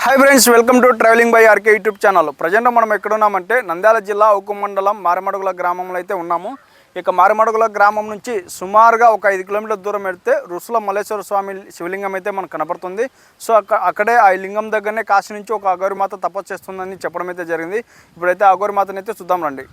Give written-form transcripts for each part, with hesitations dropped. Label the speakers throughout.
Speaker 1: Hi friends, welcome to travelling by RK YouTube channel. Present మనం ఎక్కడున్నామంటే నంద్యాల జిల్లా ఉక్కు మండలం మారిమడుగుల గ్రామంలో అయితే ఉన్నాము. ఇక మారిమడుగుల గ్రామం నుంచి సుమారుగా ఒక 5 కిలోమీటర్ల దూరం వెళ్తే రుసుల మల్లేశ్వర స్వామి శివలింగం అయితే మనకు కనపడుతుంది. సో అక్కడే ఆ లింగం దగ్గరనే కాశీ నుంచి ఒక అఘోరిమాత తపస్సు చేస్తుందని చెప్పడం అయితే జరిగింది. ఇప్పుడైతే అఘోరిమాతని అయితే చూద్దాం రండి.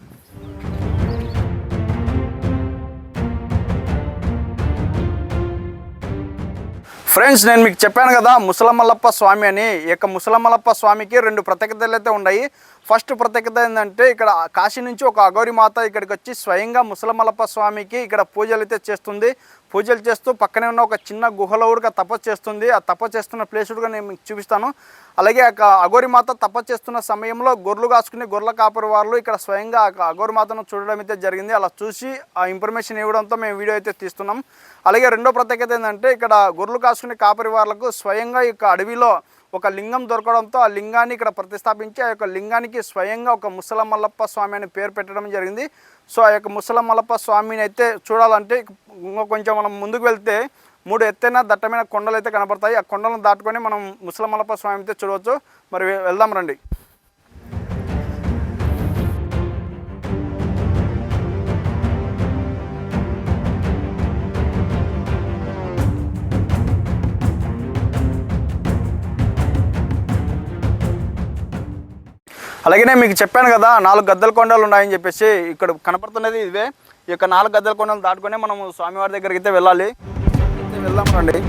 Speaker 1: ఫ్రెండ్స్, నేను మీకు చెప్పాను కదా ముసలమల్లప్ప స్వామి అని. ఇక ముసలమల్లప్ప స్వామికి 2 ప్రత్యేకతలు అయితే ఉన్నాయి. ఫస్ట్ ప్రత్యేకత ఏంటంటే ఇక్కడ కాశీ నుంచి ఒక అఘోరి మాత ఇక్కడికి వచ్చి స్వయంగా ముసలమల్లప్ప స్వామికి ఇక్కడ పూజలు అయితే చేస్తుంది. పూజలు చేస్తూ పక్కనే ఉన్న ఒక చిన్న గుహలో కూడా తపస్సు చేస్తుంది. ఆ తపస్సు చేస్తున్న ప్లేస్ కూడా నేను మీకు చూపిస్తాను. అలాగే అఘోరి మాత తపస్సు చేస్తున్న సమయంలో గొర్రెలు కాసుకుని గొర్రెల కాపరి వాళ్ళు ఇక్కడ స్వయంగా అఘోరి మాతను చూడడం అయితే జరిగింది. అలా చూసి ఆ ఇన్ఫర్మేషన్ ఇవ్వడంతో మేము వీడియో అయితే తీస్తున్నాం. అలాగే రెండో ప్రత్యేకత ఏంటంటే ఇక్కడ గొర్రెలు కాసుకునే కాపరి వాళ్ళకు స్వయంగా ఇక అడవిలో ఒక లింగం దొరకడంతో ఆ లింగాన్ని ఇక్కడ ప్రతిష్టాపించి ఆ యొక్క లింగానికి స్వయంగా ఒక ముసలమల్లప్ప స్వామి అని పేరు పెట్టడం జరిగింది. సో ఆ యొక్క ముసలమల్లప్ప స్వామిని అయితే చూడాలంటే కొంచెం మనం ముందుకు వెళ్తే 3 ఎత్తైన దట్టమైన కొండలు అయితే కనపడతాయి. ఆ కొండలను దాటుకొని మనం ముసలమల్లప్ప స్వామి అయితే చూడవచ్చు. మరి వెళ్దాం రండి. అలాగే మీకు చెప్పాను కదా 4 గద్దెల కొండలు ఉన్నాయని చెప్పేసి. ఇక్కడ కనపడుతున్నది ఇవే. ఈ యొక్క 4 గద్దెల కొండలు దాటుకొని మనం స్వామివారి దగ్గరికి అయితే వెళ్ళాలి. వెళ్దాం రండి.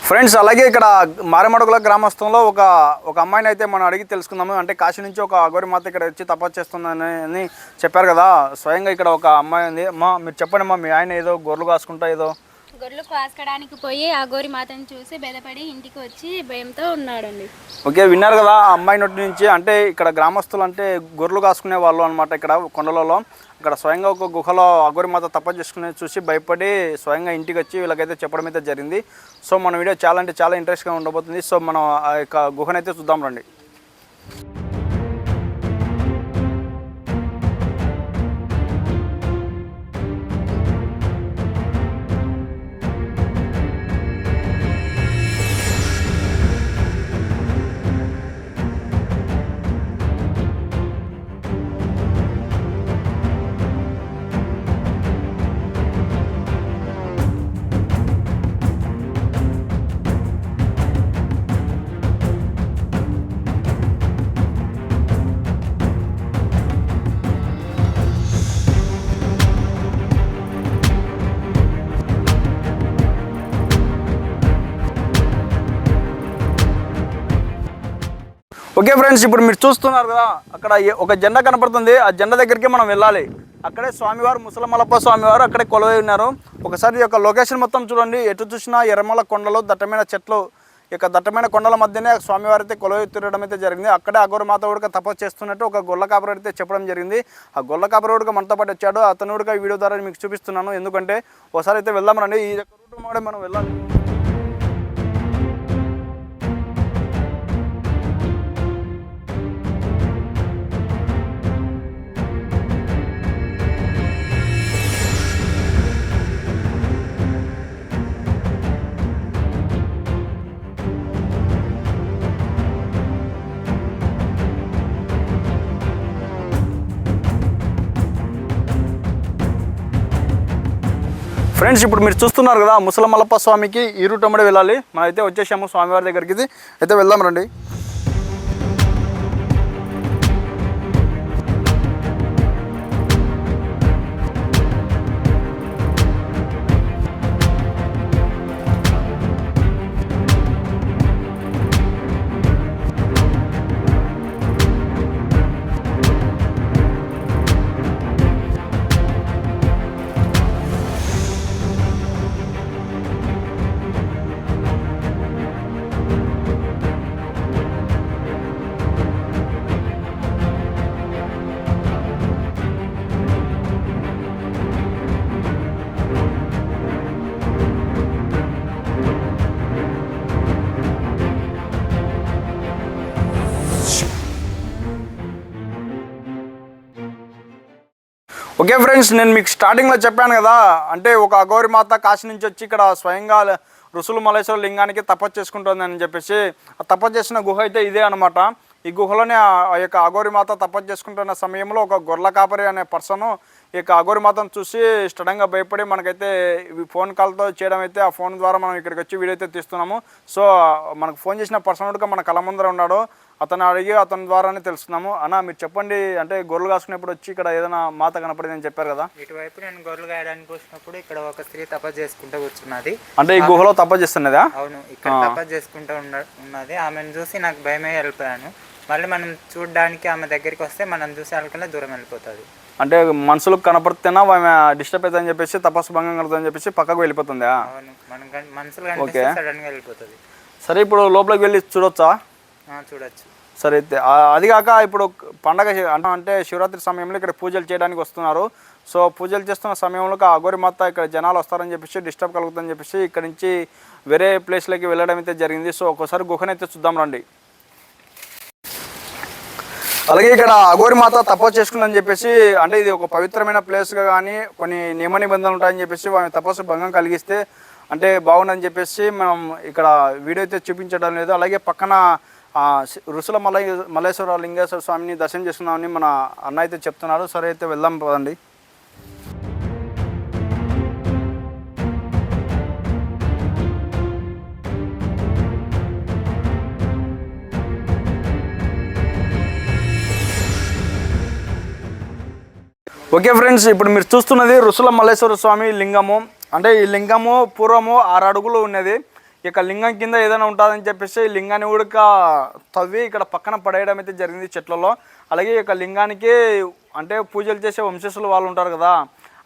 Speaker 1: ఫ్రెండ్స్, అలాగే ఇక్కడ మారిమడుగుల గ్రామస్థంలో ఒక అమ్మాయిని అయితే మనం అడిగి తెలుసుకుందాము. అంటే కాశీ నుంచి ఒక అఘోరి మాత ఇక్కడ వచ్చి తపస్సు చేస్తుందని చెప్పారు కదా. స్వయంగా ఇక్కడ ఒక అమ్మాయి ఉంది. అమ్మా, మీరు చెప్పండి అమ్మా, మీ ఆయన ఏదో గొర్రెలు కాసుకుంటా ఏదో
Speaker 2: గొర్రెలు కాసుకోవడానికి పోయి అఘోరి మాతను చూసి బెదపడి ఇంటికి వచ్చి భయంతో ఉన్నాడండి.
Speaker 1: ఓకే, విన్నారు కదా ఆ అమ్మాయి నోటి నుంచి. అంటే ఇక్కడ గ్రామస్తులు అంటే గొర్రెలు కాసుకునే వాళ్ళు అనమాట. ఇక్కడ కొండలలో ఇక్కడ స్వయంగా ఒక గుహలో అఘోరి మాత తపస్సు చేసుకునే చూసి భయపడి స్వయంగా ఇంటికి వచ్చి వీళ్ళకైతే చెప్పడం అయితే జరిగింది. సో మన వీడియో చాలా అంటే చాలా ఇంట్రెస్ట్గా ఉండబోతుంది. సో మనం ఆ యొక్క గుహనైతే చూద్దాం రండి. ఓకే ఫ్రెండ్స్, ఇప్పుడు మీరు చూస్తున్నారు కదా అక్కడ ఒక జెండా కనపడుతుంది. ఆ జెండా దగ్గరికి మనం వెళ్ళాలి. అక్కడే స్వామివారు ముసలమల్లప్ప స్వామివారు అక్కడే కొలువై ఉన్నారు. ఒకసారి యొక్క లొకేషన్ మొత్తం చూడండి. ఎటు చూసినా ఎర్రమల కొండలు, దట్టమైన చెట్లు. ఇక దట్టమైన కొండల మధ్యనే స్వామివారి అయితే కొలువై తిరగడం అయితే జరిగింది. అక్కడే అఘోరి మాత కూడా తపస్సు చేస్తున్నట్టు ఒక గొల్ల కాపరి అయితే చెప్పడం జరిగింది. ఆ గొల్ల కాపరి కూడా మనతో పాటు వచ్చాడు. అతను కూడా వీడియో ద్వారా మీకు చూపిస్తున్నాను. ఎందుకంటే ఒకసారి అయితే వెళ్దాం రండి. ఈ యొక్క రూట్ కూడా మనం వెళ్ళాలి. ఫ్రెండ్స్, ఇప్పుడు మీరు చూస్తున్నారు కదా ముసలమల్లప్ప స్వామికి ఈ రూట్ అమ్మడే వెళ్ళాలి. మనం అయితే వచ్చేసాము స్వామివారి దగ్గరికి. అయితే వెళ్దాం రండి. ఓకే ఫ్రెండ్స్, నేను మీకు స్టార్టింగ్లో చెప్పాను కదా, అంటే ఒక అఘోరి మాత కాశీ నుంచి వచ్చి ఇక్కడ స్వయంగా రుసులు మల్లేశ్వర లింగానికి తపస్సు చేసుకుంటుందని చెప్పేసి ఆ తపస్సు చేసిన గుహ అయితే ఇదే అనమాట. ఈ గుహలోనే ఆ యొక్క అఘోరి మాత తపస్సు చేసుకుంటున్న సమయంలో ఒక గొర్రెల కాపరి అనే పర్సన్ ఈ యొక్క అఘోరి మాతను చూసి సడన్గా భయపడి మనకైతే ఫోన్ కాల్తో చేయడం అయితే ఆ ఫోన్ ద్వారా మనం ఇక్కడికి వచ్చి వీడియో అయితే తీస్తున్నాము. సో మనకు ఫోన్ చేసిన పర్సన్ కూడా మన కళ్ళ ముందర ఉన్నాడు. అతను అడిగి అతని ద్వారానే తెలుస్తున్నాము. అన్న మీరు చెప్పండి, అంటే గొర్రెలు కాసుకునేప్పుడు వచ్చి ఇక్కడ ఏదైనా మాత కనపడింది అని చెప్పారు కదా.
Speaker 3: ఇటువైపు నేను గొర్రెలు గాయడానికి వచ్చినప్పుడు ఇక్కడ ఒక స్త్రీ తపస్సు చేసుకుంటూ కూర్చున్నది.
Speaker 1: అంటే ఈ గుహలో తపస్సు చేస్తున్నదా?
Speaker 3: అవును, ఇక్కడ తపస్సు చేసుకుంటూ ఉన్నది. ఆమెను చూసి నాకు భయమే వెళ్ళిపోయాను. మళ్ళీ మనం చూడడానికి ఆమె దగ్గరికి వస్తే మనం చూసి వాళ్ళకన్నా దూరం వెళ్ళిపోతుంది.
Speaker 1: అంటే మనుషులకు కనపడితేనా ఆమె డిస్టర్బ్ అవుతుందని చెప్పేసి తపస్సు భంగం కలుగుతుందని చెప్పేసి పక్కకు వెళ్ళిపోతుందా?
Speaker 3: అవును, మనం మనుషులు కనిపిస్తే సడన్గా వెళ్ళిపోతుంది.
Speaker 1: సరే, ఇప్పుడు లోపలికి వెళ్ళి చూడొచ్చా?
Speaker 3: చూడొచ్చు.
Speaker 1: సరే అయితే అది కాక ఇప్పుడు పండగ అంటే శివరాత్రి సమయంలో ఇక్కడ పూజలు చేయడానికి వస్తున్నారు. సో పూజలు చేస్తున్న సమయంలో ఆ అఘోరి మాత ఇక్కడ జనాలు వస్తారని చెప్పేసి డిస్టర్బ్ కలుగుతుందని చెప్పేసి ఇక్కడ నుంచి వేరే ప్లేస్లోకి వెళ్ళడం అయితే జరిగింది. సో ఒకసారి గుహనైతే చూద్దాం రండి. అలాగే ఇక్కడ అఘోరి మాత తపస్సు చేసుకుందని చెప్పేసి, అంటే ఇది ఒక పవిత్రమైన ప్లేస్గా కానీ కొన్ని నియమ నిబంధనలు ఉంటాయని చెప్పేసి ఆమె తపస్సు భంగం కలిగిస్తే అంటే బాగుందని చెప్పేసి మనం ఇక్కడ వీడియో అయితే చూపించడం లేదు. అలాగే పక్కన రుసుల మల్లేశ్వర లింగేశ్వర స్వామిని దర్శనం చేసుకుందామని మన అన్న అయితే చెప్తున్నారు. సరే అయితే వెళ్దాం పదండి. ఓకే ఫ్రెండ్స్, ఇప్పుడు మీరు చూస్తున్నది రుసుల మల్లేశ్వర స్వామి లింగము. అంటే ఈ లింగము పూర్వము 6 అడుగులు ఉన్నది. ఇక లింగం కింద ఏదైనా ఉంటుందని చెప్పేసి లింగాన్ని ఉడక తవ్వి ఇక్కడ పక్కన పడేయడం అయితే జరిగింది చెట్లలో. అలాగే ఇక లింగానికి అంటే పూజలు చేసే వంశస్థులు వాళ్ళు ఉంటారు కదా,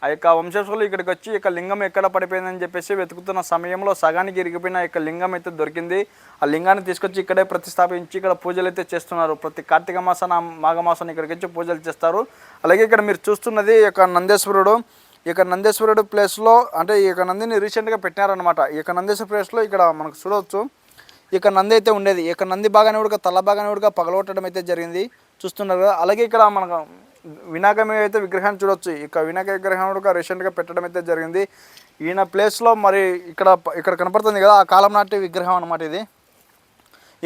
Speaker 1: ఆ యొక్క వంశస్థులు ఇక్కడికి వచ్చి ఇక లింగం ఎక్కడ పడిపోయిందని చెప్పేసి వెతుకుతున్న సమయంలో సగానికి ఇరిగిపోయిన ఇక లింగం అయితే దొరికింది. ఆ లింగాన్ని తీసుకొచ్చి ఇక్కడే ప్రతిష్టాపించి ఇక్కడ పూజలు అయితే చేస్తున్నారు. ప్రతి కార్తీక మాసాన మాఘమాసాన్ని ఇక్కడికి వచ్చి పూజలు చేస్తారు. అలాగే ఇక్కడ మీరు చూస్తున్నది ఇక నందేశ్వరుడు. ఇక నందేశ్వరుడు ప్లేస్లో అంటే ఈ యొక్క నందిని రీసెంట్గా పెట్టినారనమాట. ఈ యొక్క నందేశ్వర ప్లేస్లో ఇక్కడ మనకు చూడవచ్చు ఇక నంది అయితే ఉండేది. ఇక నంది బాగానే ఉడక తల బాగానే ఉడక పగలగొట్టడం అయితే జరిగింది, చూస్తున్నారు కదా. అలాగే ఇక్కడ మనకు వినాయక అయితే విగ్రహాన్ని చూడవచ్చు. ఇక వినాయక విగ్రహం కూడా రీసెంట్గా పెట్టడం అయితే జరిగింది. ఈయన ప్లేస్లో మరి ఇక్కడ కనపడుతుంది కదా, ఆ కాలం నాటి విగ్రహం అనమాట ఇది.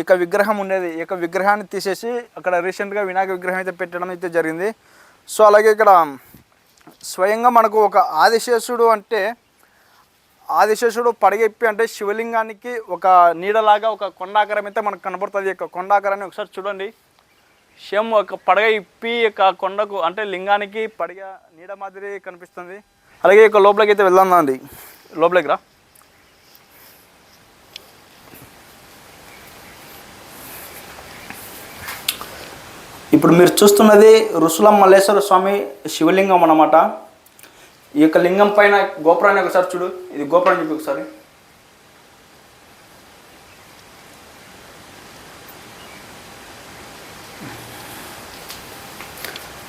Speaker 1: ఇక విగ్రహం ఉండేది, ఇక విగ్రహాన్ని తీసేసి అక్కడ రీసెంట్గా వినాయక విగ్రహం అయితే పెట్టడం అయితే జరిగింది. సో అలాగే ఇక్కడ స్వయంగా మనకు ఒక ఆదిశేషుడు అంటే ఆదిశేషుడు పడగెప్పి అంటే శివలింగానికి ఒక నీడలాగా ఒక కొండాకారం అయితే మనకు కనపడుతుంది. ఈ యొక్క కొండాకారాన్ని ఒకసారి చూడండి. సేమ్ ఒక పడగ ఇప్పి యొక్క కొండకు అంటే లింగానికి పడగ నీడ మాదిరి కనిపిస్తుంది. అలాగే ఇక లోపలికి అయితే వెళ్దాం అండి. లోపలికి రా. ఇప్పుడు మీరు చూస్తున్నది రుసుల మల్లేశ్వర స్వామి శివలింగం అన్నమాట. ఈ యొక్క లింగం పైన గోపురాన్ని ఒకసారి చూడు. ఇది గోపురం చెప్పి ఒకసారి.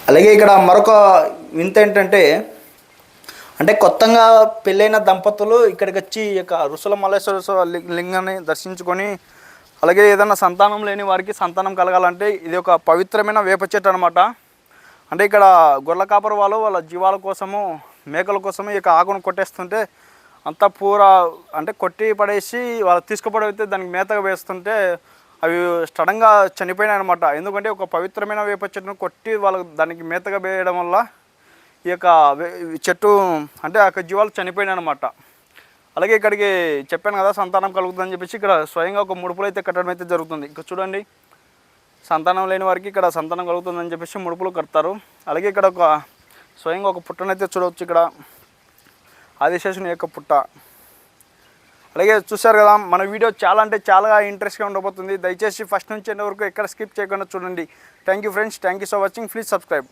Speaker 1: అలాగే ఇక్కడ మరొక వింత ఏంటంటే అంటే కొత్తగా పెళ్ళైన దంపతులు ఇక్కడికి వచ్చి ఈ యొక్క రుసుల మల్లేశ్వర లింగాన్ని దర్శించుకొని అలాగే ఏదైనా సంతానం లేని వారికి సంతానం కలగాలంటే ఇది ఒక పవిత్రమైన వేప చెట్టు అనమాట. అంటే ఇక్కడ గొర్రెల కాపరి వాళ్ళు వాళ్ళ జీవాల కోసము మేకల కోసము ఈ యొక్క ఆకును కొట్టేస్తుంటే అంతా అంటే కొట్టి పడేసి వాళ్ళు తీసుకుపడైతే దానికి మేతగా వేస్తుంటే అవి సడన్గా చనిపోయినాయి అనమాట. ఎందుకంటే ఒక పవిత్రమైన వేప చెట్టును కొట్టి వాళ్ళకి దానికి మేతగా వేయడం వల్ల ఈ యొక్క చెట్టు అంటే ఆ జీవాలు చనిపోయినాయి అనమాట. అలాగే ఇక్కడికి చెప్పాను కదా సంతానం కలుగుతుందని చెప్పేసి ఇక్కడ స్వయంగా ఒక ముడుపులు అయితే కట్టడం అయితే జరుగుతుంది. ఇక్కడ చూడండి, సంతానం లేని వారికి ఇక్కడ సంతానం కలుగుతుందని చెప్పేసి ముడుపులు కడతారు. అలాగే ఇక్కడ ఒక స్వయంగా ఒక పుట్టనైతే చూడవచ్చు. ఇక్కడ ఆదిశేషుని యొక్క పుట్ట. అలాగే చూశారు కదా, మన వీడియో చాలా అంటే చాలా ఇంట్రెస్ట్గా ఉండబోతుంది. దయచేసి ఫస్ట్ నుంచి ఎండ్ వరకు ఎక్కడ స్కిప్ చేయకుండా చూడండి. Thank you friends, thank you for watching. Please subscribe.